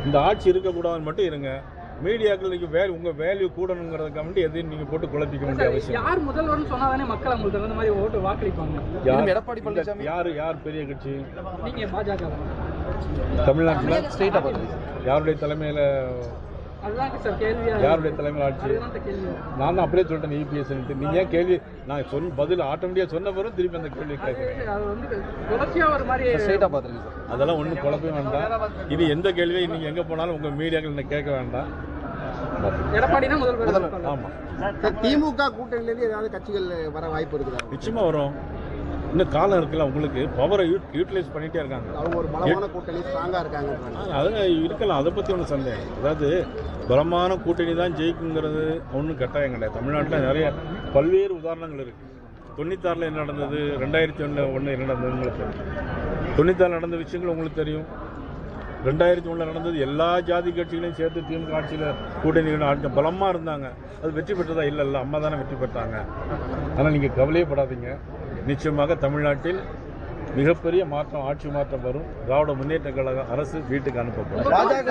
இந்த ஆட்சி இருக்கக்கூடாதுன்னு மட்டும் இருங்க. மீடியாக்கள் நீங்கள் உங்கள் வேல்யூ கூடணுங்கிறதுக்காக வேண்டி எதையும் நீங்கள் போட்டு குழப்பிக்க வேண்டிய அவசியம். யார் முதல்வர்னு சொன்னாதானே மக்கள் அவங்களுக்கு தகுந்த மாதிரி ஓட்டு வாக்களிப்பாங்க. எடப்பாடி பழனிசாமி யார் பெரிய கட்சி? நீங்க பாஜக தமிழ்நாட்டில் ஸ்டேட்டா யாருடைய தலைமையில்? அதுதான் சார் கேள்வியா. யாருடைய தலைமையில் ஆட்சி? நான் தான் அப்படியே சொல்லிட்டேன் EPS. நீங்கள் ஏன் கேள்வி நான் பதில் ஆட்டோமேட்டிக்காக சொன்ன பிறகு திருப்பி அந்த கேள்வி கேட்குறேன். அது வந்து தொடர்ச்சியா ஒரு மாதிரி ஸ்டேட்டா பார்த்துருங்க சார். அதெல்லாம் ஒன்றும் குழப்பவே வேண்டாம். இது எந்த கேள்வியை நீங்கள் எங்கே போனாலும் உங்கள் மீடியாக்கள் என்ன கேட்க வேண்டாம். எடப்பாடி தான் முதல்வர். ஆமாம். திமுக கூட்டணியிலேருந்து ஏதாவது கட்சிகள் வர வாய்ப்பு இருக்குதா? நிச்சயமாக வரும். இன்னும் காலம் இருக்குல்ல, உங்களுக்கு பவரை யூட்டிலைஸ் பண்ணிகிட்டே இருக்காங்க. அவங்க ஒரு பலமான கூட்டணி ஸ்ட்ராங்காக இருக்காங்க. அது இருக்கலாம், அதை பற்றி ஒன்றும் சந்தேகம். அதாவது பலமான கூட்டணி தான் ஜெயிக்குங்கிறது ஒன்றும் கட்டாயம் கிடையாது. தமிழ்நாட்டில் நிறைய பல்வேறு உதாரணங்கள் இருக்குது. 96 என்ன நடந்தது, 2001 என்ன நடந்தது உங்களுக்கு தெரியும். 96 நடந்த விஷயங்கள் உங்களுக்கு தெரியும். 2001 நடந்தது எல்லா ஜாதி கட்சிகளையும் சேர்த்து திமுக ஆட்சியில் கூட்டணி பலமாக இருந்தாங்க. அது வெற்றி பெற்றதா? இல்லை, அம்மா தானே வெற்றி பெற்றாங்க. ஆனால் நீங்கள் கவலையே படாதீங்க. நிச்சயமாக தமிழ்நாட்டில் மிகப்பெரிய மாற்றம், ஆட்சி மாற்றம் வரும். திராவிட முன்னேற்ற கழக அரசு வீட்டுக்கு அனுப்பப்படும்.